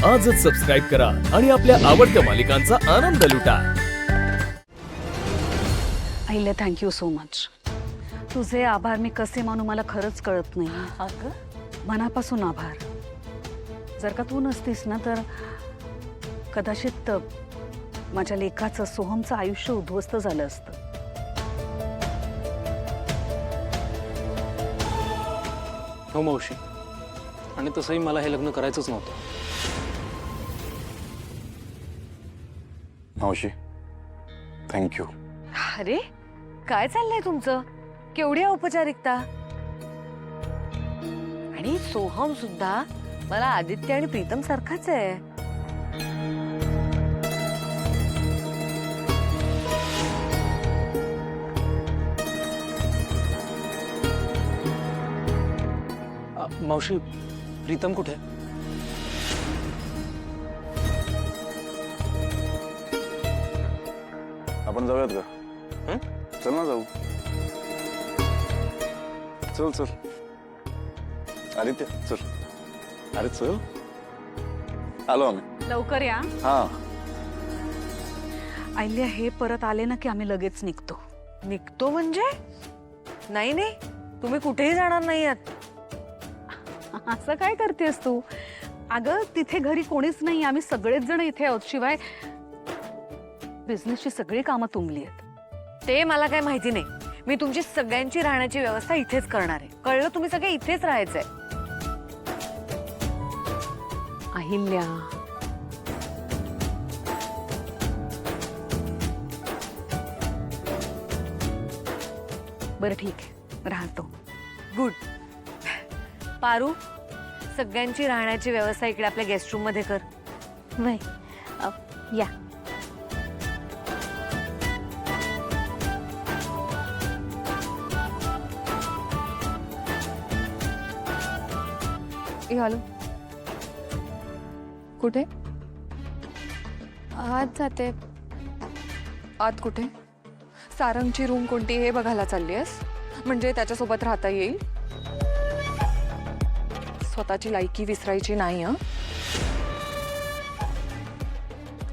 आजच सबस्क्राईब करा आणि आपल्या आवडत्या मालिकांचा आनंद लुटा। Ahilya, thank you so much. तुझे आभार मी कसे मानू मला खरंच कळत नाही। अगं मनापासून आभार। जर का तू नसतीस ना तर कदाचित माझ्या लेखाचं सोहमचं आयुष्य उद्ध्वस्त झालं असतं। हो मावशी, आणि तसंही मला हे लग्न करायचंच नव्हतं। मावशी थँक्यू। अरे काय चाललंय तुमचं? केवढी औपचारिकता। आणि सोहम सुद्धा मला आदित्य आणि प्रीतम सारखाच आहे। मावशी, प्रीतम कुठे? आपण जाऊयात का? चल ना जाऊ। चल चल आदित्य चल। अरे चल, आलो आम्ही। लवकर या। हाँ अहिल्या, हे परत आले ना की आम्ही लगेच निघतो। निघतो म्हणजे? नाही नाही, तुम्ही कुठेही जाणार नाही आहात। असं काय करतेस तू? अगं तिथे घरी कोणीच नाही, आम्ही सगळेच जण इथे आहोत। शिवाय बिझनेसची सगळी कामं तुंबली आहेत। ते मला काय माहिती नाही। मी तुमची सगळ्यांची राहण्याची व्यवस्था इथेच करणार आहे। कळलं? तुम्ही सगळे इथेच राहायचंय। अहिल्या, बरं ठीक आहे, राहतो। गुड। पारू, सगळ्यांची राहण्याची व्यवस्था इकडे आपल्या गेस्ट रूम मध्ये कर। वय या। हॅलो, कुठे? आत जाते। आत कुठे? सारंगची रूम कोणती हे बघायला चालली आहेस? म्हणजे त्याच्यासोबत राहता येईल? स्वतःची लायकी विसरायची नाही हं?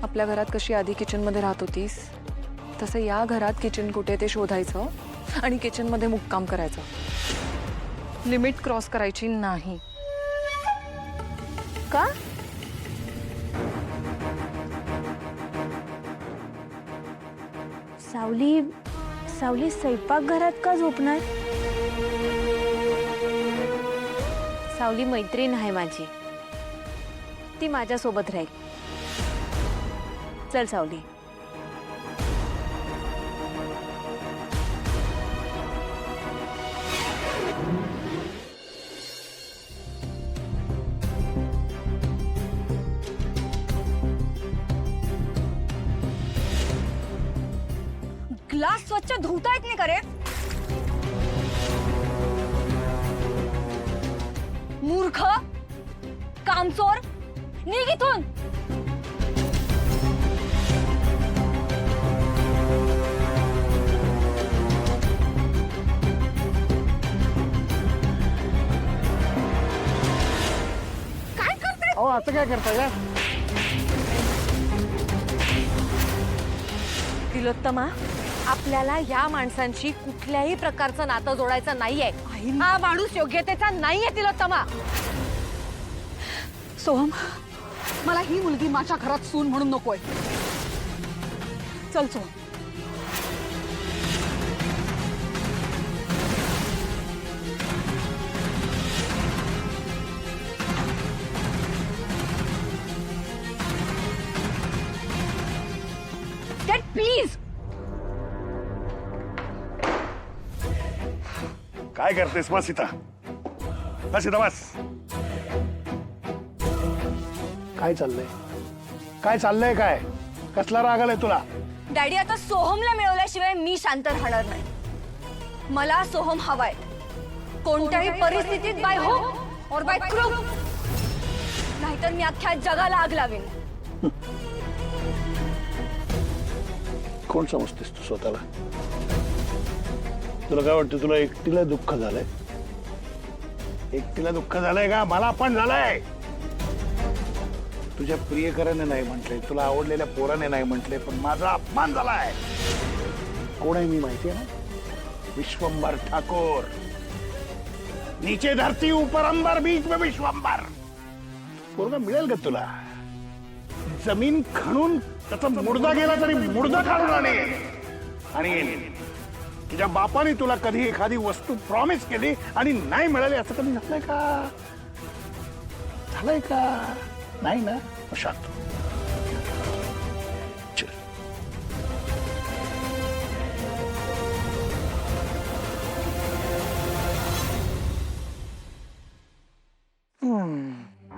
आपल्या घरात कशी आधी किचनमध्ये राहत होतीस तसं या घरात किचन कुठे ते शोधायचं आणि किचनमध्ये मुक्काम करायचं। लिमिट क्रॉस करायची नाही। का? सावली सावली स्वयंपाकघरात का झोपणार? सावली मैत्रीण आहे माझी, ती माझ्या सोबत राहील। चल सावली। ग्लास स्वच्छ धुता येत नाही का रे? मूर्ख, कामचोर, निघ इथून। काय करते? अहो आता काय करताय का? तिलोत्तमा, आपल्याला या माणसांशी कुठल्याही प्रकारचं नातं जोडायचं नाहीये। हा माणूस योग्यतेचा नाहीये तिलोत्तमा। सोहम, मला ही मुलगी माझ्या घरात सून म्हणून नकोय। चल सोहम। Dad please. काय करतेस बस इथं? बस इथं बस। काय चाललंय? काय चाललंय? काय कसला राग आलाय तुला? डॅडी, आता सोहमला मिळवल्याशिवाय मी शांत राहणार नाही। मला सोहम हवाय, कोणत्याही परिस्थितीत, बाय हो और बाय क्रूक। नाहीतर मी अख्ख्या जगाला आग लावेन। कोण समजतेस तू स्वतःला? तुला काय वाटतं? तुला एकटीला दुःख झालंय? एकटीला दुःख झालंय का? मला पण झालंय। तुझ्या प्रियकराने नाही म्हटले, तुला आवडलेल्या पोराने नाही म्हटले, पण माझा अपमान झालाय. कोण आहे मी माहितीये ना? विश्वंभर ठाकोर. नीचे धरती ऊपर अंबर, बीच में विश्वंभर. पोरगा मिळेल का तुला? जमीन खणून त्याचा मुर्दा गेला तरी मुर्दा काढून आणेल. आणि तुझ्या बापाने तुला कधी एखादी वस्तू प्रॉमिस केली आणि नाही मिळाली असं कधी झालंय का? झालंय का? नाही ना? शांत चल.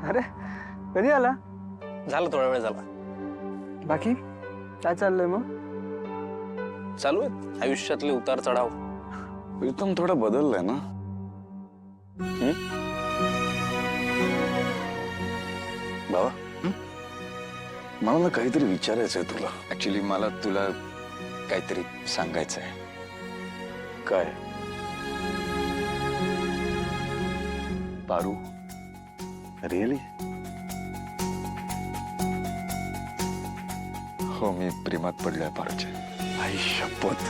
अरे कधी आला? झालं थोडा वेळ झाला. बाकी काय चाललंय मग? चालू आहे आयुष्यातले उतार चढाव. प्रीतम थोडा बदललाय ना? बाबा मला ना काहीतरी विचारायचंय तुला. ऍक्च्युली मला तुला काहीतरी सांगायचं आहे. काय? पारू, रिअली? हो मी प्रेमात पडलोय पारूच्या. आई शपथ,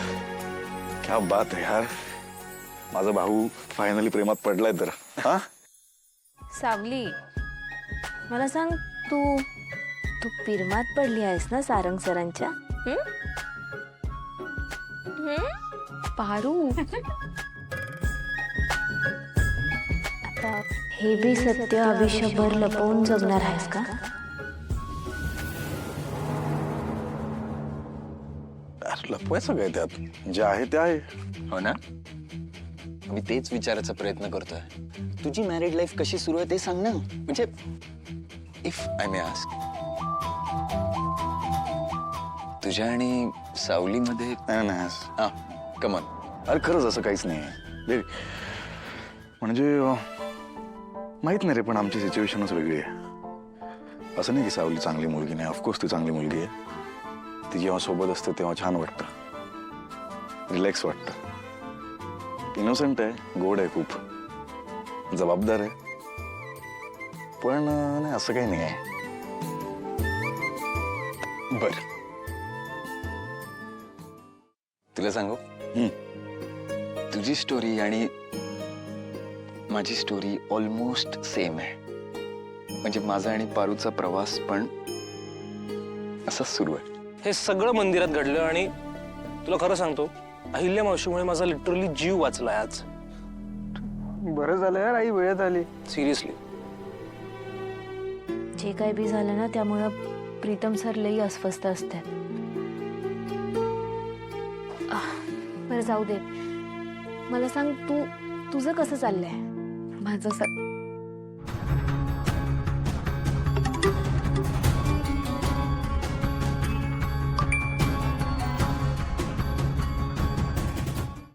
क्या बात है यार. माझा भाऊ फायनली प्रेमात पडलाय तर. हा सावली, मला सांग, तू तू पिरमात पडली आहेस ना सारंग सरांच्या? पारू, आता हे बी सत्य आयुष्यभर लपवून जगणार आहेस का? यार लपवायचं काय त्यात? जे आहे ते आहे. हो ना? मी तेच विचारायचा प्रयत्न करतोय. तुझी मॅरिड लाईफ कशी सुरू आहे ते सांग ना. म्हणजे इफ आय मे आस्क, तुझ्या आणि सावलीमध्ये नाही नाही हा कमॉन. अरे खरंच असं काहीच नाही. म्हणजे माहित नाही रे, पण आमची सिच्युएशनच वेगळी आहे. असं नाही की सावली चांगली मुलगी नाही. ऑफकोर्स ती चांगली मुलगी आहे. ती जेव्हा सोबत असते तेव्हा छान वाटतं, रिलॅक्स वाटतं. इनोसेंट आहे, गोड आहे, खूप जबाबदार आहे. पण नाही असं काही नाही आहे. बर, तुला सांगू, तुझी स्टोरी आणि माझी स्टोरी ऑलमोस्ट सेम आहे. म्हणजे माझा आणि पारूचा प्रवास पण असाच सुरू आहे. हे सगळं मंदिरात घडलं आणि तुला खरं सांगतो, अहिल्या मावशीमुळे माझा लिटरली जीव वाचलाय आज. बरं झालं यार, आई वेळेत आली. सिरियसली. जे काय बी झालं ना, त्यामुळं प्रीतम सर लई अस्वस्थ असतात. बरं जाऊ दे, मला सांग, तुझं कसं चाललंय? माझं